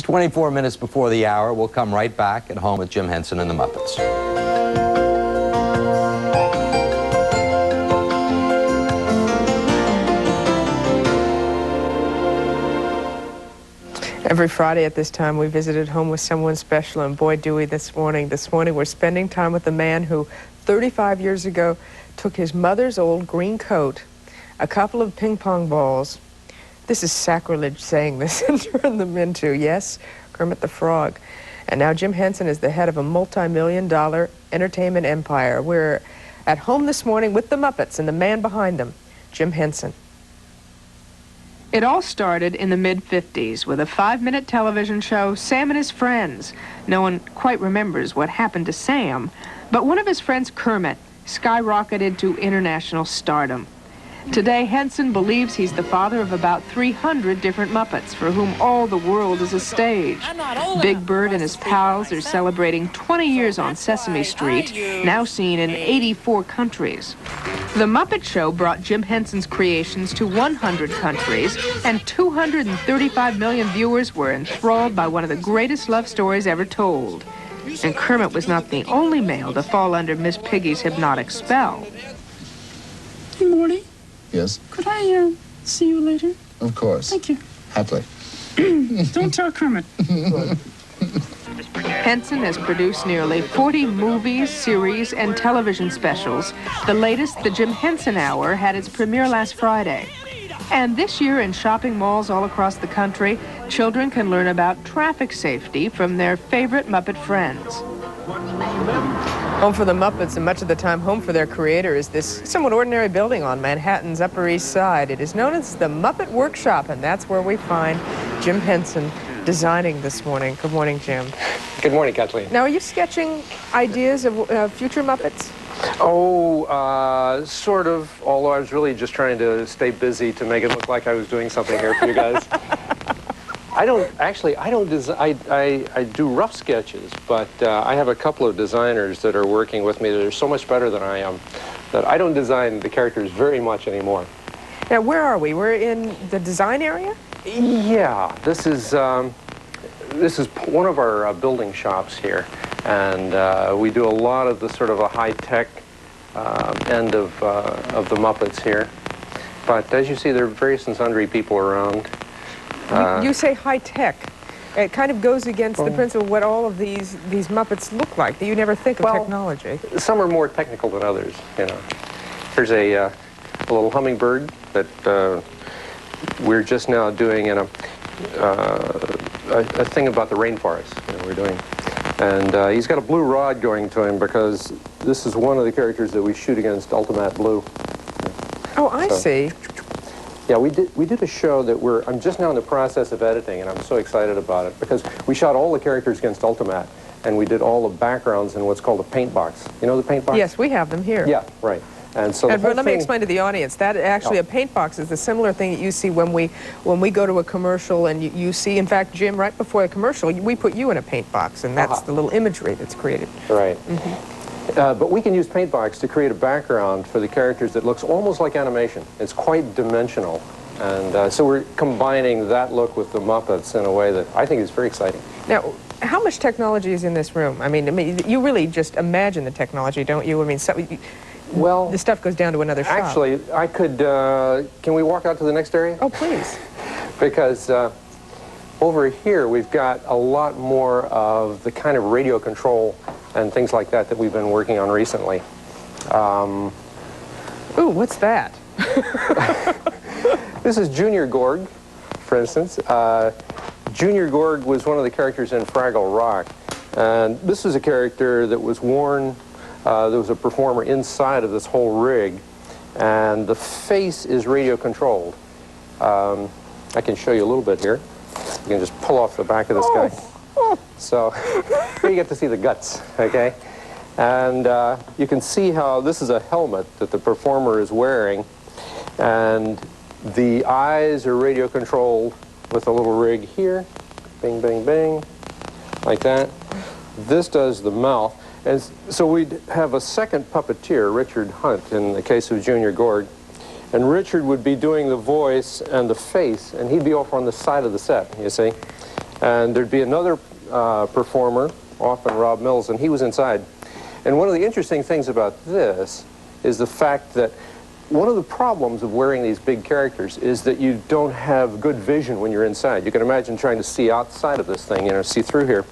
24 minutes before the hour, we'll come right back at Home with Jim Henson and the Muppets. Every Friday at this time, we visited home with someone special, and boy, do we this morning. This morning, we're spending time with the man who, 35 years ago, took his mother's old green coat, a couple of ping-pong balls. This is sacrilege saying this, and turned them into, yes, Kermit the Frog. And now Jim Henson is the head of a multi-million-dollar entertainment empire. We're at home this morning with the Muppets and the man behind them, Jim Henson. It all started in the mid-50s with a 5-minute television show, Sam and His Friends. No one quite remembers what happened to Sam, but one of his friends, Kermit, skyrocketed to international stardom. Today, Henson believes he's the father of about 300 different Muppets, for whom all the world is a stage. Big Bird and his pals are celebrating 20 years on Sesame Street, now seen in 84 countries. The Muppet Show brought Jim Henson's creations to 100 countries, and 235 million viewers were enthralled by one of the greatest love stories ever told. And Kermit was not the only male to fall under Miss Piggy's hypnotic spell. Good morning. Yes? Could I see you later? Of course. Thank you. Happily. Don't tell Kermit. Henson has produced nearly 40 movies, series, and television specials. The latest, The Jim Henson Hour, had its premiere last Friday. And this year, in shopping malls all across the country, children can learn about traffic safety from their favorite Muppet friends. Home for the Muppets, and much of the time home for their creator, is this somewhat ordinary building on Manhattan's Upper East Side. It is known as the Muppet Workshop, and that's where we find Jim Henson designing this morning. Good morning, Jim. Good morning, Kathleen. Now, are you sketching ideas of future Muppets? Oh, sort of, although I was really just trying to stay busy to make it look like I was doing something here for you guys. I do rough sketches, but I have a couple of designers that are working with me that are so much better than I am that I don't design the characters very much anymore. Now, where are we? We're in the design area? Yeah, this is one of our building shops here, and we do a lot of the sort of a high-tech end of the Muppets here. But as you see, there are various and sundry people around. You say high-tech. It kind of goes against the principle of what all of these Muppets look like. You never think of technology. Some are more technical than others, you know. Here's a little hummingbird that we're just now doing in a thing about the rainforest, you know, we're doing. And he's got a blue rod going to him because this is one of the characters that we shoot against Ultimatte Blue. Oh, I see. Yeah, we did a show that I'm just now in the process of editing, and I'm so excited about it because we shot all the characters against Ultimatte, and we did all the backgrounds in what's called a paint box. You know the paint box? Yes, we have them here. Yeah, right. And so let me explain to the audience that actually a paint box is the similar thing that you see when we go to a commercial, and you see, in fact, Jim, right before the commercial, we put you in a paint box, and that's the little imagery that's created. Right. But we can use paint box to create a background for the characters that looks almost like animation. It's quite dimensional. And so we're combining that look with the Muppets in a way that I think is very exciting. Now, how much technology is in this room? I mean, you really just imagine the technology, don't you? I mean, well, the stuff goes down to another shop. Actually, I could, can we walk out to the next area? Oh, please. Because over here, we've got a lot more of the kind of radio control and things like that we've been working on recently. Ooh, what's that? This is Junior Gorg, for instance. Junior Gorg was one of the characters in Fraggle Rock. And this is a character that was worn, there was a performer inside of this whole rig. And the face is radio controlled. I can show you a little bit here. You can just pull off the back of this guy. So here you get to see the guts, okay? And you can see how this is a helmet that the performer is wearing, and the eyes are radio controlled with a little rig here, bing, bing, bing, like that. This does the mouth, and so we'd have a second puppeteer, Richard Hunt, in the case of Junior Gorg, and Richard would be doing the voice and the face, and he'd be off on the side of the set, you see. And there'd be another performer, often Rob Mills, and he was inside. And one of the interesting things about this is the fact that one of the problems of wearing these big characters is that you don't have good vision when you're inside. You can imagine trying to see outside of this thing, you know, see through here.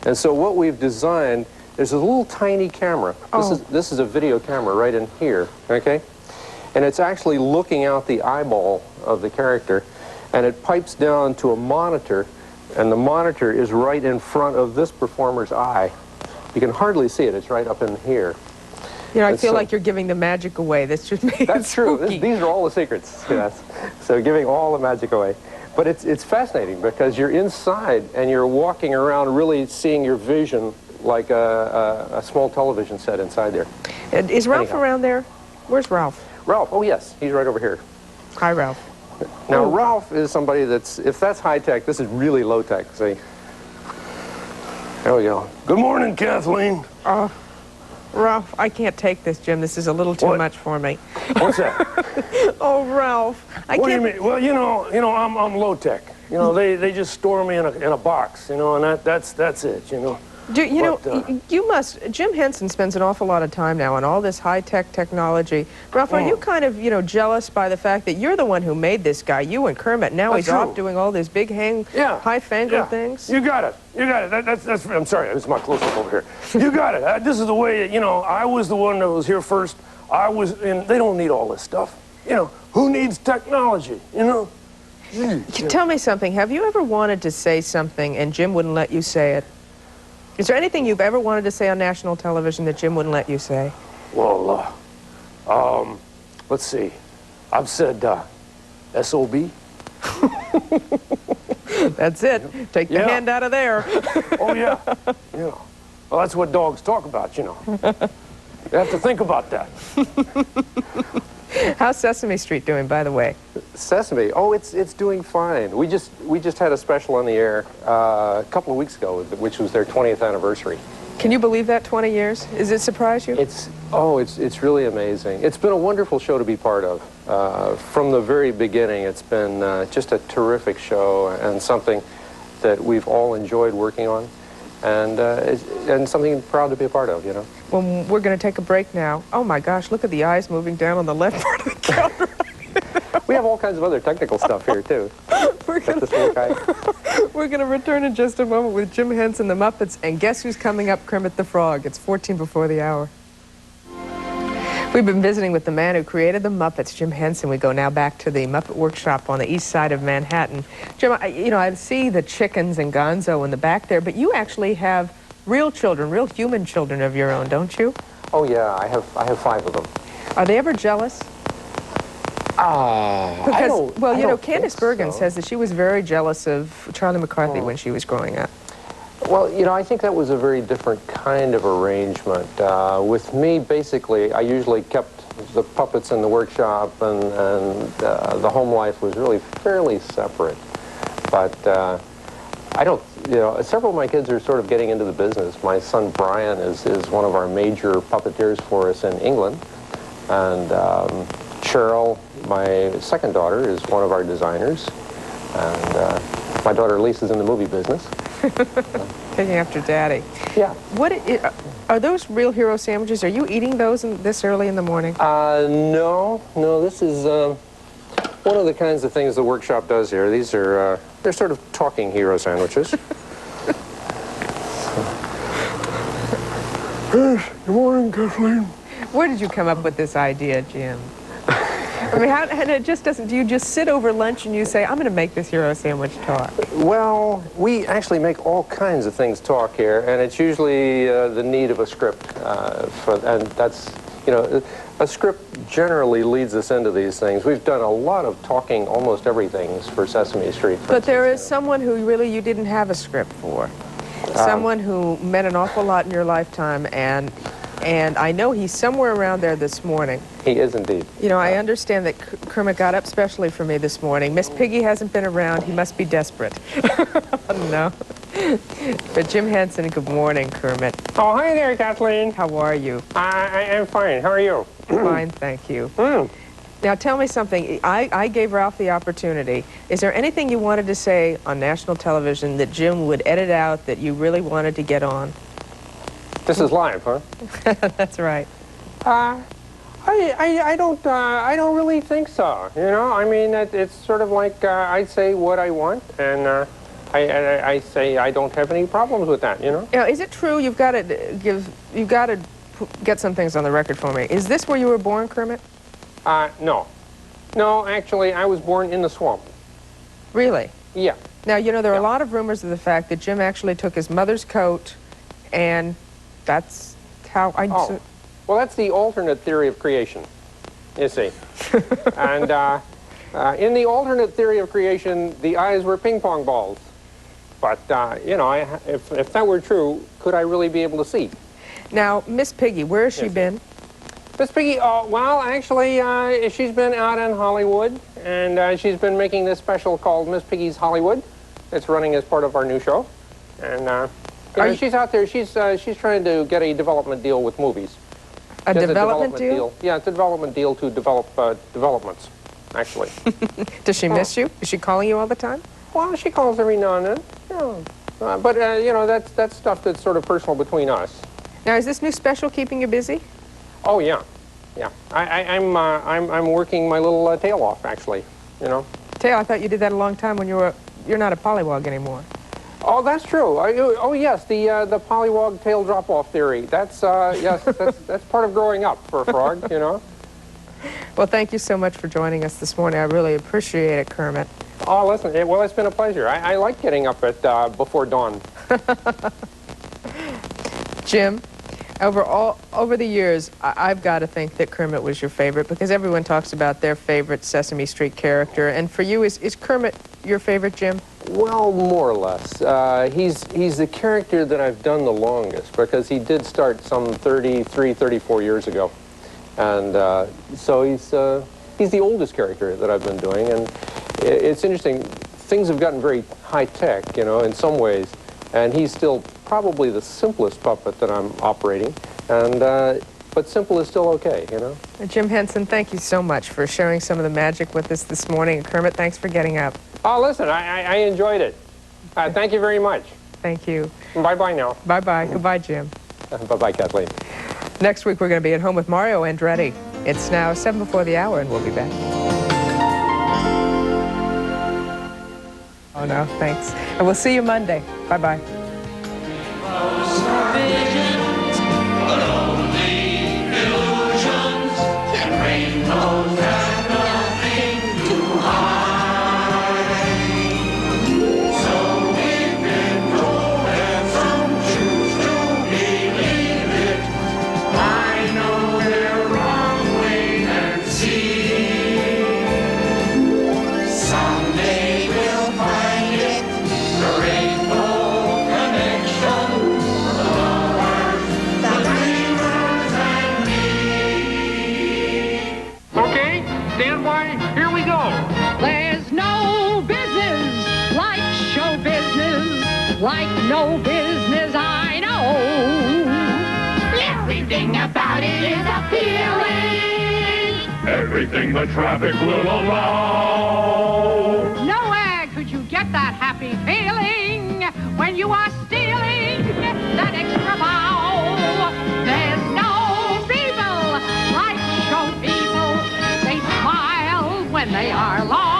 And so what we've designed, there's a little tiny camera. This is a video camera right in here, okay? And it's actually looking out the eyeball of the character, and it pipes down to a monitor, and the monitor is right in front of this performer's eye. You can hardly see it. It's right up in here. You know, I feel like you're giving the magic away. That's just me. That's true. These are all the secrets. Yes. So giving all the magic away. But it's fascinating because you're inside and you're walking around really seeing your vision like a small television set inside there. Is Ralph around there? Where's Ralph? Ralph, oh yes, he's right over here. Hi, Ralph. Now, Ralph is somebody that's, if that's high-tech, this is really low-tech, see? There we go. Good morning, Kathleen. Ralph, I can't take this, Jim. This is a little too much for me. What's that? Oh, Ralph, What do you mean? Well, you know, I'm low-tech. You know, they just store me in a box, you know, and that's it, you know. You must, Jim Henson spends an awful lot of time now on all this high-tech technology. Ralph, are you kind of, jealous by the fact that you're the one who made this guy, you and Kermit, now he's off doing all these big high-fangled things? You got it. You got it. That's I'm sorry, this is my close-up over here. You got it. This is the way, I was the one that was here first. They don't need all this stuff. Who needs technology, Tell me something. Have you ever wanted to say something and Jim wouldn't let you say it? Is there anything you've ever wanted to say on national television that Jim wouldn't let you say? Well, let's see. I've said, S.O.B. That's it. Take the hand out of there. Oh, yeah. Well, that's what dogs talk about, You have to think about that. How's Sesame Street doing, by the way? Sesame, oh, it's doing fine. We just had a special on the air a couple of weeks ago, which was their 20th anniversary. Can you believe that, 20 years? Does it surprise you? It's really amazing. It's been a wonderful show to be part of. From the very beginning, it's been just a terrific show and something that we've all enjoyed working on, and something proud to be a part of, Well, we're going to take a break now. Oh my gosh, look at the eyes moving down on the left part of the counter. We have all kinds of other technical stuff here, too. We're going to return in just a moment with Jim Henson, the Muppets, and guess who's coming up? Kermit the Frog. It's 14 before the hour. We've been visiting with the man who created the Muppets, Jim Henson. We go now back to the Muppet Workshop on the east side of Manhattan. Jim, I see the chickens and Gonzo in the back there, but you actually have real children, real human children of your own, don't you? Oh, yeah, I have 5 of them. Are they ever jealous? Candice Bergen says that she was very jealous of Charlie McCarthy when she was growing up. Well, I think that was a very different kind of arrangement. With me, basically, I usually kept the puppets in the workshop, and the home life was really fairly separate. But I don't, several of my kids are sort of getting into the business. My son Brian is one of our major puppeteers for us in England, and Cheryl, my second daughter, is one of our designers, and my daughter Lisa's in the movie business. Taking after Daddy. Yeah. Are those real hero sandwiches? Are you eating those this early in the morning? No. This is one of the kinds of things the workshop does here. These are they're sort of talking hero sandwiches. Good morning, Kathleen. Where did you come up with this idea, Jim? I mean, and it just doesn't, do you just sit over lunch and you say, I'm going to make this hero sandwich talk? Well, we actually make all kinds of things talk here, and it's usually the need of a script. And that's, a script generally leads us into these things. We've done a lot of talking, almost everything for Sesame Street. But there is someone who really you didn't have a script for. Someone who meant an awful lot in your lifetime, and I know he's somewhere around there this morning. He is indeed. I understand that Kermit got up specially for me this morning. Miss Piggy hasn't been around. He must be desperate. No. But Jim Henson, good morning, Kermit. Oh, hi there, Kathleen. How are you? I am fine. How are you? Fine, thank you. Now tell me something. I gave Ralph the opportunity. Is there anything you wanted to say on national television that Jim would edit out that you really wanted to get on? This is live, huh? That's right. I don't really think so. You know, I mean, it's sort of like I say what I want, and I say I don't have any problems with that. You know. Now, is it true? You've got to get some things on the record for me. Is this where you were born, Kermit? No. No, actually, I was born in the swamp. Really? Yeah. Now, you know, there are a lot of rumors of the fact that Jim actually took his mother's coat, and that's how I... Oh. Well, that's the alternate theory of creation, you see. And in the alternate theory of creation, the eyes were ping pong balls. But, you know, if that were true, could I really be able to see? Now, Miss Piggy, where has she been? Miss Piggy, well, actually, she's been out in Hollywood, and she's been making this special called Miss Piggy's Hollywood. It's running as part of our new show. And you know, she's out there, she's trying to get a development deal with movies. A development deal? Yeah, it's a development deal to develop developments, actually. Does she miss you? Is she calling you all the time? Well, she calls every now and then. Yeah. But, you know, that's stuff that's sort of personal between us. Now, is this new special keeping you busy? Oh, yeah. Yeah. I'm working my little tail off, actually, you know. Tail, I thought you did that a long time when you're not a pollywog anymore. Oh, that's true. Oh, yes, the pollywog tail drop-off theory. That's, yes, that's part of growing up for a frog, you know. Well, thank you so much for joining us this morning. I really appreciate it, Kermit. Oh, listen, well, it's been a pleasure. I like getting up at before dawn. Jim, over the years, I've got to think that Kermit was your favorite because everyone talks about their favorite Sesame Street character. And for you, is Kermit your favorite, Jim? Well, more or less. He's the character that I've done the longest because he did start some 33, 34 years ago. And so he's the oldest character that I've been doing. And it's interesting. Things have gotten very high-tech, you know, in some ways. And he's still probably the simplest puppet that I'm operating. And but simple is still okay, you know. Jim Henson, thank you so much for sharing some of the magic with us this morning. And Kermit, thanks for getting up. Oh, listen, I enjoyed it. Thank you very much. Thank you. Bye-bye now. Bye-bye. Goodbye, Jim. Bye-bye, Kathleen. Next week, we're going to be at home with Mario Andretti. It's now 7 before the hour, and we'll be back. Oh, no, thanks. And we'll see you Monday. Bye-bye. Like no business I know. Everything about it is appealing. Everything the traffic will allow. Nowhere could you get that happy feeling when you are stealing that extra bow. There's no people like show people. They smile when they are low.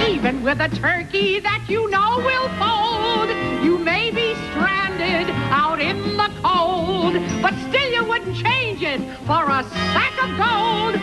Even with a turkey that you know will fold, you may be stranded out in the cold, but still you wouldn't change it for a sack of gold.